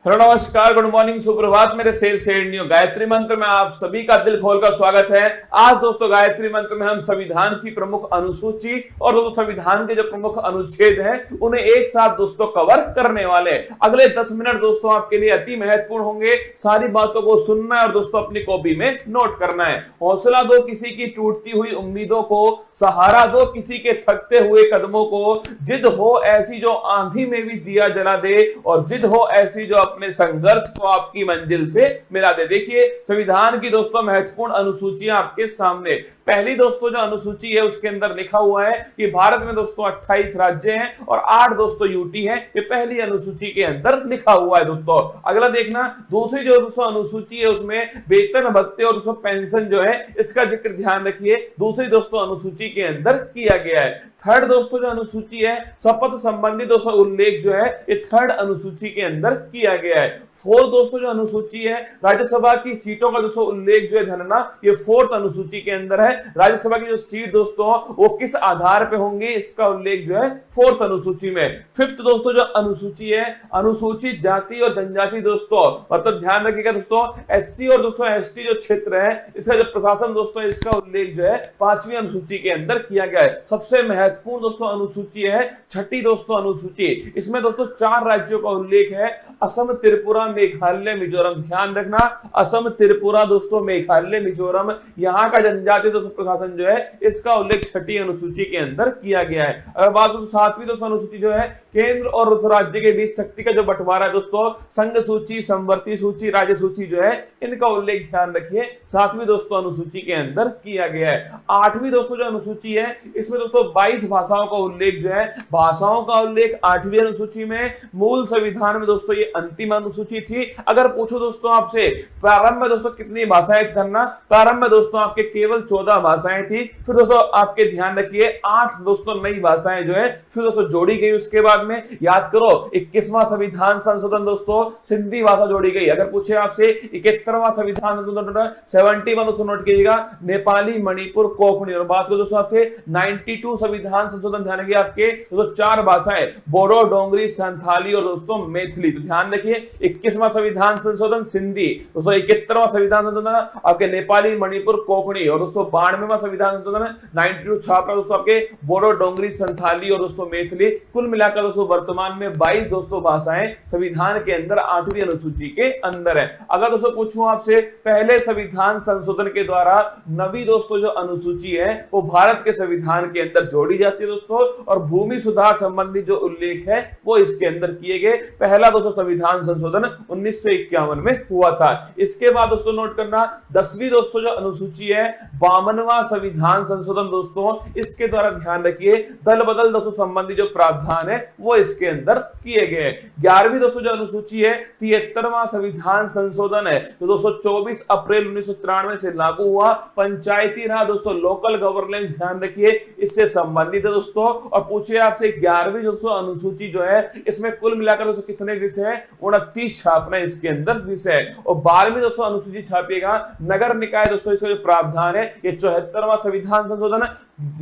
Hello नमस्कार, good morning, सुप्रभात मेरे शेर शेरनियों। गायत्री मंत्र में आप सभी का दिल खोलकर स्वागत है। आज दोस्तों गायत्री मंत्र में हम संविधान की प्रमुख अनुसूची और दोस्तों संविधान के जो प्रमुख अनुच्छेद हैं उन्हें एक साथ दोस्तों कवर करने वाले। अगले 10 मिनट दोस्तों आपके लिए अति महत्वपूर्ण होंगे। सारी बातों को सुनना है और दोस्तों अपनी कॉपी में नोट करना है। हौसला दो किसी की टूटती हुई उम्मीदों को, सहारा दो किसी के थकते हुए कदमों को, जिद हो ऐसी जो आंधी में भी दिया जला दे और जिद हो ऐसी जो अपने संघर्ष को आपकी मंजिल से मिला दे। देखिए संविधान की दोस्तों महत्वपूर्ण अनुसूचियां आपके सामने। पहली दोस्तों जो अनुसूची है उसके अंदर लिखा हुआ है कि भारत में दोस्तों 28 राज्य हैं और 8 दोस्तों यूटी हैं। ये पहली अनुसूची के अंदर लिखा हुआ है दोस्तों। अगला देखना, दूसरी जो दोस्तों अनुसूची है उसमें वेतन भत्ते और दोस्तों पेंशन जो है इसका जिक्र ध्यान रखिए, दूसरी दोस्तों अनुसूची के अंदर किया गया है। थर्ड दोस्तों जो अनुसूची है शपथ संबंधी दोस्तों उल्लेख जो है ये थर्ड अनुसूची के अंदर किया गया है। फोर्थ दोस्तों जो अनुसूची है राज्यसभा की सीटों का दोस्तों उल्लेख जो है धनना, ये फोर्थ अनुसूची के अंदर है। राज्यसभा की जो सीट दोस्तों वो किस आधार पे होंगे इसका उल्लेख जो है फोर्थ अनुसूची में। फिफ्थ दोस्तों जो अनुसूची है अनुसूचित जाति और जनजाति दोस्तों, मतलब ध्यान रखिएगा दोस्तों एससी और दोस्तों एसटी जो क्षेत्र है इसका जो प्रशासन दोस्तों इसका उल्लेख जो है 5वीं अनुसूची के अंदर किया गया है। सबसे महत्वपूर्ण दोस्तों अनुसूची है छठी दोस्तों अनुसूची। इसमें दोस्तों 4 राज्यों का उल्लेख है, असम, त्रिपुरा, मेघालय, मिजोरम। ध्यान रखना असम, त्रिपुरा दोस्तों, मेघालय, मिजोरम, यहाँ का जनजातीय दोस्तों प्रशासन जो है इसका उल्लेख छठी अनुसूची के अंदर किया गया है। अगर बात करें 7वीं दोस्तों अनुसूची जो है केंद्र और राज्य के बीच शक्ति का जो बंटवारा है दोस्तों, संघ सूची, समवर्ती सूची, राज्य सूची जो है इनका उल्लेख ध्यान रखिए 7वीं दोस्तों अनुसूची के अंदर किया गया है। 8वीं दोस्तों जो अनुसूची है इसमें दोस्तों 22 भाषाओं का उल्लेख जो है, भाषाओं का उल्लेख 8वीं अनुसूची में। मूल संविधान में दोस्तों ये अंतिम अनुसूची थी। अगर पूछो दोस्तों आपसे प्रारंभ में दोस्तों कितनी भाषाएं करना, प्रारंभ में दोस्तों आपके केवल 14 भाषाएं थी। फिर दोस्तों आपके ध्यान रखिए 8 दोस्तों नई भाषाएं जो है फिर दोस्तों जोड़ी गई। उसके बाद में याद करो 21वां संविधान संशोधन दोस्तों सिंधी भाषा जोड़ी गई। अगर पूछे आपसे 71वां संविधान संशोधन 71 दोस्तों नोट कीजिएगा नेपाली, मणिपुर, कोंकणी। और बात करो दोस्तों आपसे 92 संविधान संशोधन ध्यान रखिए आपके दोस्तों 4 भाषाएं बोडो, डोंगरी, संथाली और दोस्तों मैथिली। तो ध्यान रखिए 21वां संविधान संशोधन सिंधी दोस्तों, 71वां संविधान संशोधन आपके नेपाली, मणिपुर, कोंकणी और दोस्तों 92वां संविधान संशोधन 92 छापरा दोस्तों आपके बोडो, डोंगरी, संथाली और दोस्तों मैथिली। कुल मिलाकर दोस्तों वर्तमान में 22 दोस्तों भाषाएं संविधान के अंदर 8वीं अनुसूची के अंदर है। अगर दोस्तों पूछूं आपसे पहले संविधान संशोधन के द्वारा नवी दोस्तों जो अनुसूची है वो भारत के संविधान के अंदर जोड़ी जाती है दोस्तों, और भूमि सुधार संबंधी जो उल्लेख है वो इसके अंदर किए गए। पहला दोस्तों संविधान संशोधन 1951 में हुआ था। इसके बाद दोस्तों नोट करना 10वीं दोस्तों जो अनुसूची है 52वां संविधान संशोधन दोस्तों, इसके द्वारा ध्यान रखिए दल बदल दोस्तों संबंधी जो प्रावधान है वो इसके अंदर किए गए। 11वीं दोस्तों जो अनुसूची है 73वां संविधान संशोधन है तो दोस्तों 24 अप्रैल 1993 से लागू हुआ। पंचायती राज दोस्तों लोकल गवर्नेंस ध्यान रखिए इससे संबंधित है दोस्तों। और पूछिए आपसे 11वीं दोस्तों अनुसूची जो है इसमें कुल मिलाकर दोस्तों कितने विषय हैं, 29 छापना इसके अंदर विषय है। और 12वीं दोस्तों अनुसूची छापिएगा नगर निकाय दोस्तों, इसका जो प्रावधान है ये 74वां संविधान संशोधन।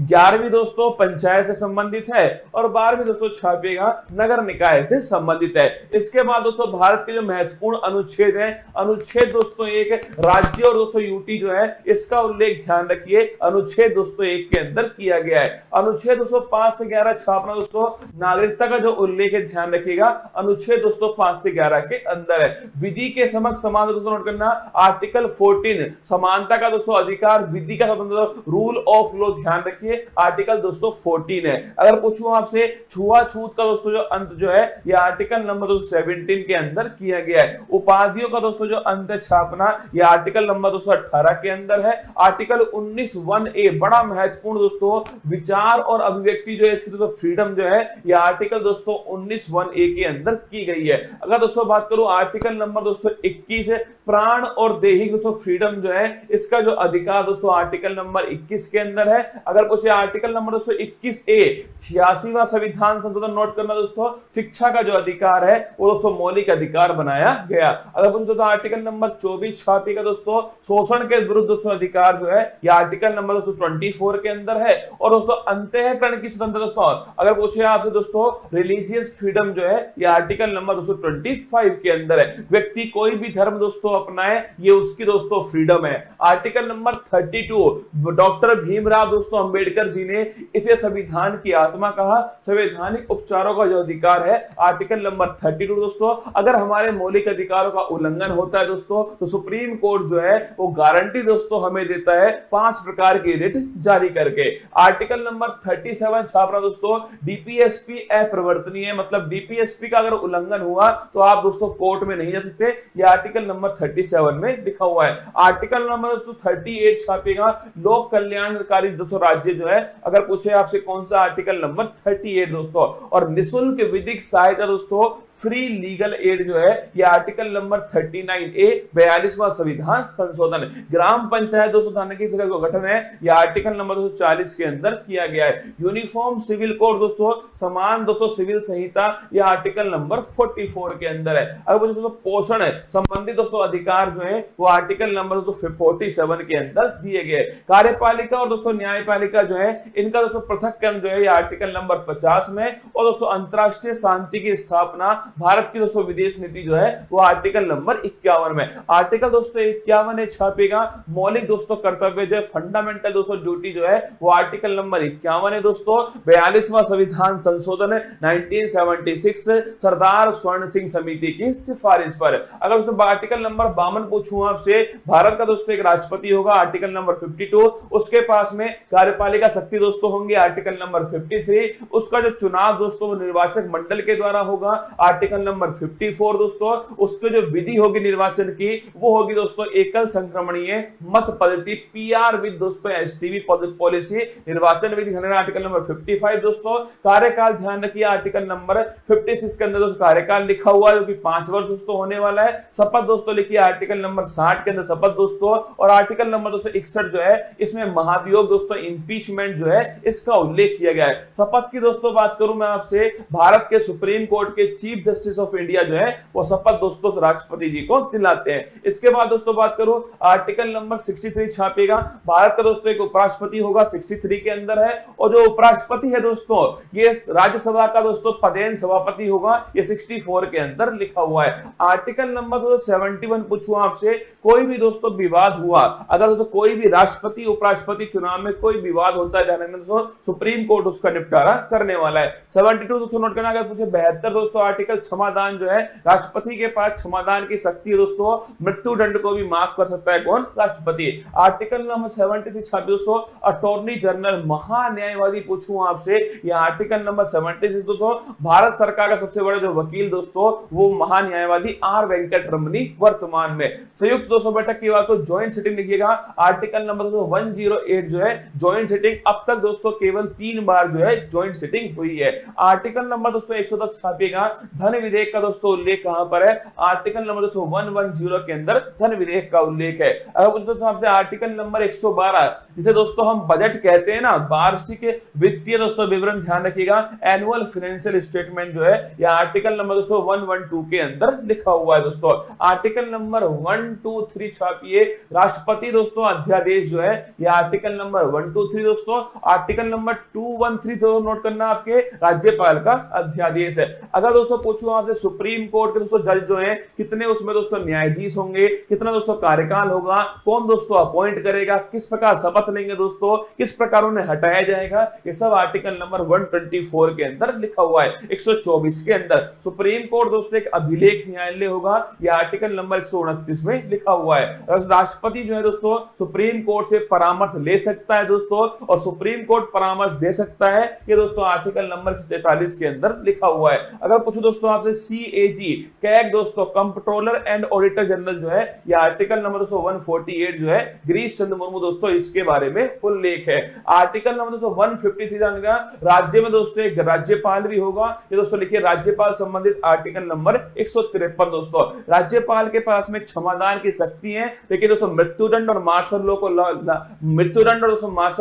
11वीं दोस्तों पंचायत से संबंधित है और 12वीं दोस्तों छापिएगा नगर निकाय से संबंधित है। इसके बाद दोस्तों भारत के जो महत्वपूर्ण अनुच्छेद हैं, अनुच्छेद दोस्तों 1 राज्य और दोस्तों यूटी जो है इसका उल्लेख ध्यान रखिए अनुच्छेद दोस्तों 1 के अंदर किया गया है। अनुच्छेद दोस्तों 5 से 11 छापना दोस्तों नागरिकता का जो उल्लेख है ध्यान रखिएगा अनुच्छेद दोस्तों 5 से 11 के अंदर है। विधि के समक्ष समान दोस्तों नोट करना आर्टिकल 14 समानता का दोस्तों अधिकार, विधि का स्वतंत्रता, रूल ऑफ लॉ ध्यान रखिए आर्टिकल दोस्तों 14 है। अगर पूछूं आपसे छुआछूत का दोस्तों जो अंत जो है ये आर्टिकल नंबर 17 के अंदर किया गया है। उपाधियों का दोस्तों जो अंत छापना ये आर्टिकल नंबर 18 के अंदर है। आर्टिकल 19(1)(a) बड़ा महत्वपूर्ण दोस्तों विचार और अभिव्यक्ति जो है इसकी दोस्तों फ्रीडम जो है ये आर्टिकल दोस्तों 19(1)(a) के अंदर की गई है। अगर दोस्तों बात करूं आर्टिकल नंबर दोस्तों 21 प्राण और दैहिक दोस्तों फ्रीडम जो है इसका जो अधिकार दोस्तों आर्टिकल नंबर 21 के अंदर है। अगर पूछे आर्टिकल नंबर दोस्तों 21A 86वां संविधान संशोधन नोट करना दोस्तों, शिक्षा का जो अधिकार है वो दोस्तों मौलिक अधिकार बनाया गया। अगर पूछे दोस्तों आर्टिकल नंबर 24 छापी का दोस्तों शोषण के विरुद्ध दोस्तों अधिकार जो है ये आर्टिकल नंबर दोस्तों 24 के अंदर है। और दोस्तों अंतःकरण की स्वतंत्रता दोस्तों, अगर पूछे आपसे दोस्तों रिलीजियस फ्रीडम जो है ये आर्टिकल नंबर दोस्तों 25 के अंदर है। व्यक्ति कोई भी धर्म दोस्तों अपनाए ये उसकी दोस्तों फ्रीडम है। आर्टिकल नंबर 32 डॉक्टर भीमराव दोस्तों अंबेडकर जी ने इसे संविधान की आत्मा कहा। संवैधानिक उपचारों का जो अधिकार है आर्टिकल नंबर 32 दोस्तों, अगर हमारे मौलिक अधिकारों का उल्लंघन होता है दोस्तों तो सुप्रीम कोर्ट जो है वो गारंटी दोस्तों हमें देता है 5 प्रकार की रिट जारी करके। आर्टिकल नंबर 37 छापना दोस्तों, डीपीएसपी अप्रवर्तनीय, मतलब डीपीएसपी का अगर उल्लंघन हुआ तो आप दोस्तों कोर्ट में नहीं जा सकते। ये आर्टिकल नंबर 37 में लिखा हुआ है। आर्टिकल नंबर दोस्तों 38 छापेगा, लोक कल्याणकारी दोस्तों राज्य जो है, अगर पूछे आपसे कौन सा आर्टिकल नंबर 38 दोस्तों। और निःशुल्क विधिक सहायता दोस्तों, फ्री लीगल एड जो है ये आर्टिकल नंबर 39A 42वां संविधान संशोधन। ग्राम पंचायत दोस्तों थाने की जगह गठन है, यह आर्टिकल नंबर 240 के अंदर किया गया है। यूनिफॉर्म सिविल कोड दोस्तों, समान दोस्तों सिविल संहिता, यह आर्टिकल नंबर 44 के अंदर है। अगर दोस्तों पोषण है संबंधित दोस्तों अधिकार जो है वो आर्टिकल नंबर 47 के अंदर दिए गए। कार्यपालिका और दोस्तों न्यायपालिका जो है इनका दोस्तों पृथक्करण जो है ये आर्टिकल नंबर 50 में। और दोस्तों अंतरराष्ट्रीय शांति की स्थापना, भारत की दोस्तों विदेश नीति जो है वो आर्टिकल नंबर 51 में। आर्टिकल दोस्तों 51 छापेगा, मौलिक दोस्तों कर्तव्य जो है फंडामेंटल दोस्तों ड्यूटी जो है वो आर्टिकल नंबर 51 है दोस्तों। 42वां संविधान संशोधन 1976 सरदार स्वर्ण सिंह समिति की सिफारिश पर। अगर दोस्तों आर्टिकल नंबर 52 पूछूं आपसे, भारत का दोस्तों एक राष्ट्रपति होगा आर्टिकल नंबर 52, उसके पास में कार्यपालिका शक्ति दोस्तों होंगे आर्टिकल नंबर 53, उसका जो चुनाव दोस्तों वो निर्वाचक मंडल के द्वारा होगा आर्टिकल नंबर 54 दोस्तों, उसके जो विधि होगी निर्वाचन की वो होगी दोस्तों एकल संक्रमणीय मत पद्धति, पीआर विद दोस्तों एसटीवी पॉलिसी, निर्वाचन विधि आर्टिकल नंबर 55 दोस्तों। कार्यकाल ध्यान रखिए आर्टिकल नंबर 56 के अंदर दोस्तों कार्यकाल लिखा हुआ है जो कि 5 वर्ष दोस्तों होने वाला है। शपथ दोस्तों लिखिए आर्टिकल नंबर 60 के अंदर शपथ दोस्तों। और आर्टिकल नंबर 261 जो है इसमें महाभियोग दोस्तों इंपीचमेंट जो है इसका उल्लेख किया गया है। शपथ की दोस्तों बात करूं मैं आपसे, भारत के सुप्रीम कोर्ट के चीफ जस्टिस ऑफ इंडिया जो है वो शपथ दोस्तों राष्ट्रपति जी को दिलाते हैं। इसके बाद दोस्तों बात करूं आर्टिकल नंबर 63 छापेगा, भारत का दोस्तों एक उपराष्ट्रपति होगा 63 के अंदर है। और जो उपराष्ट्रपति है दोस्तों ये राज्यसभा का दोस्तों पदेन सभापति होगा, ये 64 के अंदर लिखा हुआ है। आर्टिकल नंबर 71 पूछूं आपसे, कोई भी दोस्तों विवाद हुआ, अगर दोस्तों कोई भी राष्ट्रपति उपराष्ट्रपति चुनाव में कोई विवाद होता है ध्यान रखना दोस्तों, सुप्रीम कोर्ट उसका निपटारा करने वाला है। 72 दोस्तों नोट करना। अगर पूछे 72 दोस्तों आर्टिकल क्षमादान जो है, राष्ट्रपति के पास क्षमादान की शक्ति है दोस्तों, मृत्यु दंड को भी माफ कर सकता है कौन, राष्ट्रपति। आर्टिकल नंबर 76 दोस्तों अटॉर्नी जनरल महान्यायवादी पूछूं आपसे, यह आर्टिकल नंबर 76 दोस्तों, भारत सरकार का सबसे बड़ा जो वकील दोस्तों वो महान्यायवादी आर वेंकट रमनी वर्तमान में। संयुक्त दोस्तों बैठक की बात तो ज्वाइंट सिटिंग लिखिएगा, आर्टिकल नंबर 108 जो है ज्वाइंट सिटिंग, अब तक दोस्तों केवल 3 बार जो है ज्वाइंट सिटिंग हुई है। आर्टिकल नंबर दोस्तों 110 छापेगा, धन विधेयक का दोस्तों उल्लेख कहां पर है, आर्टिकल नंबर दोस्तों 110 के अंदर धन विधेयक का उल्लेख है। अगर दोस्तों आपसे आर्टिकल नंबर 112 जिसे दोस्तों हम बजट कहते हैं ना, वार्षिक वित्तीय दोस्तों विवरण ध्यान रखिएगा, एनुअल फाइनेंशियल स्टेटमेंट जो है यह आर्टिकल नंबर दोस्तों 112 के अंदर लिखा हुआ है दोस्तों। आर्टिकल नंबर 123 छापिए, राष्ट्रपति दोस्तों अध्यादेश जो है यह आर्टिकल नंबर 123 दोस्तों। आर्टिकल नंबर 213 तो नोट करना आपके राज्यपाल का अध्यादेश है। अगर दोस्तों पूछूं आपसे सुप्रीम कोर्ट के दोस्तों जज जो है कितने उसमें दोस्तों न्यायाधीश होंगे, कितना दोस्तों कार्यकाल होगा, कौन दोस्तों अपॉइंट करेगा, किस प्रकार शपथ लेंगे दोस्तों, किस प्रकार उन्हें हटाया जाएगा, ये सब आर्टिकल नंबर 124 के अंदर लिखा हुआ है। 124 के अंदर सुप्रीम कोर्ट दोस्तों एक अभिलेख न्यायालय होगा, यह आर्टिकल नंबर 129 में लिखा हुआ है। राष्ट्रपति जो है दोस्तों सुप्रीम कोर्ट से परामर्श ले सकता है दोस्तों, और सुप्रीम कोर्ट परामर्श दे सकता है, ये दोस्तों आर्टिकल नंबर 43 के अंदर लिखा हुआ है। अगर पूछो दोस्तों आपसे CAG कैग दोस्तों कंट्रोलर एंड ऑडिटर जनरल जो है यह आर्टिकल नंबर 148 जो है गिरीश चंद्र मुर्मू दोस्तों इसके बारे में उल्लेख है। आर्टिकल नंबर 153 जानेगा, राज्य में दोस्तों एक राज्यपाल भी होगा, ये दोस्तों लिखिए राज्यपाल संबंधित आर्टिकल नंबर 153 दोस्तों। राज्यपाल के पास में क्षमादान की शक्ति है, लेकिन दोस्तों मृत्युदंड और मार्शल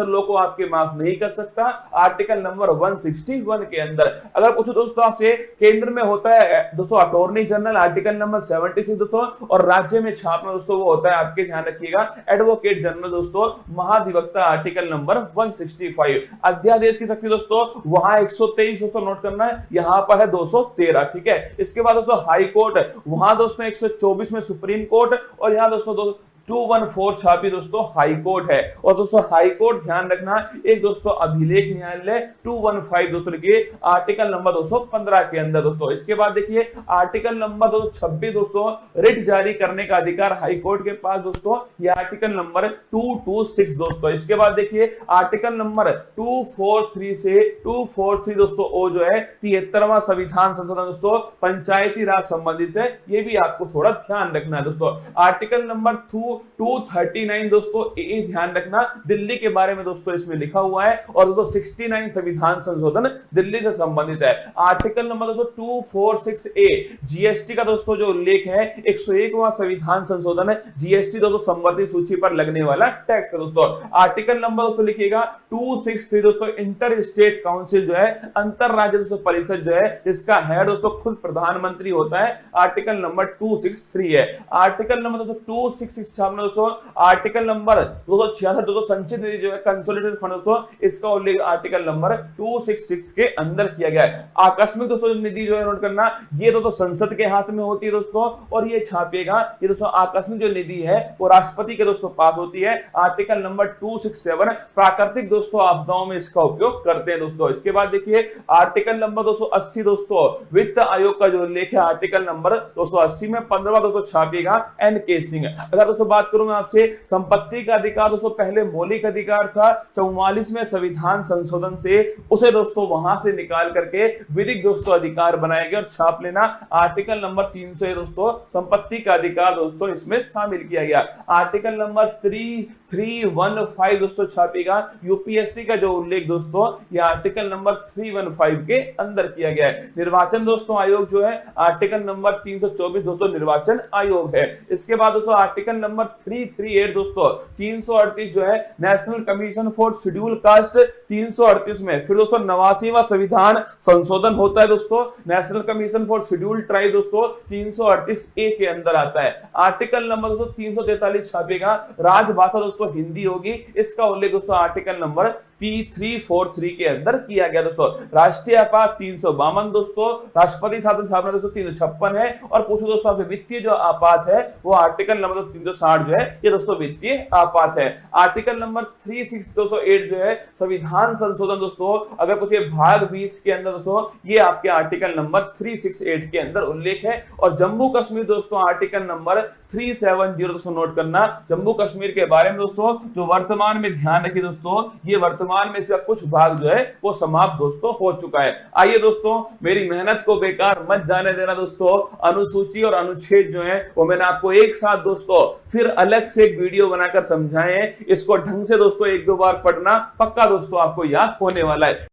सेंसर लॉ को आपके माफ नहीं कर सकता आर्टिकल नंबर 161 के अंदर। अगर कुछ दोस्तों आपसे केंद्र में होता है दोस्तों अटॉर्नी जनरल आर्टिकल नंबर 76 दोस्तों, और राज्य में छापना दोस्तों वो होता है आपके ध्यान रखिएगा एडवोकेट जनरल दोस्तों महाधिवक्ता आर्टिकल नंबर 165। अध्यादेश की शक्ति दोस्तों वहां 123 दोस्तों नोट करना है, यहां पर है 213। ठीक है, इसके बाद दोस्तों हाई कोर्ट वहां दोस्तों 124 में सुप्रीम कोर्ट, और यहां दोस्तों 214 छापी दोस्तों हाई कोर्ट है। और दोस्तों हाई कोर्ट ध्यान रखना एक दोस्तों अभिलेख न्यायालय 215 दोस्तों लिखिए आर्टिकल नंबर 215 के अंदर दोस्तों। इसके बाद देखिए आर्टिकल नंबर 226 दोस्तों रिट जारी करने का अधिकार हाई कोर्ट के पास दोस्तों, ये आर्टिकल नंबर 226 दोस्तों। इसके बाद देखिए आर्टिकल नंबर 243 से 243 दोस्तों ओ जो है 73वां संविधान संशोधन दोस्तों पंचायती राज संबंधित है, ये भी आपको थोड़ा ध्यान रखना है दोस्तों। आर्टिकल नंबर 239 दोस्तों ए ध्यान रखना दिल्ली के बारे में दोस्तों इसमें लिखा हुआ है, और दोस्तों 69 संविधान संशोधन दिल्ली से संबंधित है। आर्टिकल नंबर दोस्तों 246 ए जीएसटी का दोस्तों जो उल्लेख है 101वां संविधान संशोधन है, जीएसटी दोस्तों संबंधित सूची पर लगने वाला टैक्स है दोस्तों। आर्टिकल नंबर दोस्तों लिखिएगा 263 दोस्तों इंटर स्टेट काउंसिल जो है अंतर राज्य दोस्तों परिषद जो है इसका हेड दोस्तों खुद प्रधानमंत्री होता है, आर्टिकल नंबर 263 है। आर्टिकल नंबर दोस्तों 266 दोस्तों आर्टिकल नंबर 266 दोस्तों संचित निधि जो है कंसोलिडेटेड फंड दोस्तों इसका उल्लेख आर्टिकल नंबर 266 के अंदर किया गया है। आकस्मिक दोस्तों निधि जो है नोट करना ये दोस्तों संसद के हाथ में होती है दोस्तों, और ये छापेगा ये दोस्तों आकस्मिक जो निधि है वो राष्ट्रपति के दोस्तों पास होती है, आर्टिकल नंबर 267 प्राकृतिक दोस्तों आपदाओं में इसका उपयोग करते हैं दोस्तों। इसके बाद देखिए आर्टिकल नंबर 280 दोस्तों वित्त आयोग का जो उल्लेख है आर्टिकल नंबर 280 में 15वां दोस्तों छापेगा एनके सिंह। अगर दोस्तों बात करूं मैं आपसे संपत्ति का अधिकार दोस्तों पहले मौलिक अधिकार था, 44वें संविधान संशोधन से उसे दोस्तों वहां से निकाल करके विधिक दोस्तों अधिकार बनाया गया, और छाप लेना आर्टिकल नंबर 300 दोस्तों संपत्ति का अधिकार दोस्तों इसमें शामिल किया गया। आर्टिकल नंबर 315 दोस्तों छापेगा यूपीएससी का जो उल्लेख दोस्तों ये आर्टिकल नंबर 315 के अंदर किया गया है। निर्वाचन दोस्तों आयोग जो है आर्टिकल नंबर 324 दोस्तों निर्वाचन आयोग है। इसके बाद दोस्तों आर्टिकल नंबर 338 दोस्तों 338 जो है national commission for schedule caste 338 में फिर दोस्तों 89वां संविधान संशोधन होता है दोस्तों, national commission for schedule tribe दोस्तों 338 ए के अंदर आता है। आर्टिकल नंबर दोस्तों 343 छापेगा राजभाषा दोस्तों हिंदी होगी, इसका उल्लेख दोस्तों आर्टिकल नंबर 343 के अंदर किया गया दोस्तों। राष्ट्रीय आपात 352 दोस्तों, राष्ट्रपति शासन स्थापना दोस्तों 356 है, और पूछो दोस्तों आपसे वित्तीय जो आपात है वो आर्टिकल नंबर 360 जो है ये दोस्तों वित्तीय आपात है। आर्टिकल नंबर 368 जो है संविधान संशोधन दोस्तों, अगर कुछ भाग 20 के अंदर दोस्तों ये आपके आर्टिकल नंबर 368 के अंदर उल्लेख है। और जम्मू कश्मीर दोस्तों आर्टिकल नंबर 370 दोस्तों नोट करना, जम्मू कश्मीर के बारे में दोस्तों जो वर्तमान में ध्यान रखिए दोस्तों ये वर्तमान में इसका कुछ भाग जो है वो समाप्त दोस्तों हो चुका है। आइए दोस्तों मेरी मेहनत को बेकार मत जाने देना दोस्तों, अनुसूची और अनुच्छेद जो है वो मैंने आपको एक साथ दोस्तों फिर अलग से एक वीडियो बनाकर समझाए हैं, इसको ढंग से दोस्तों एक दो बार पढ़ना पक्का दोस्तों आपको याद होने वाला है।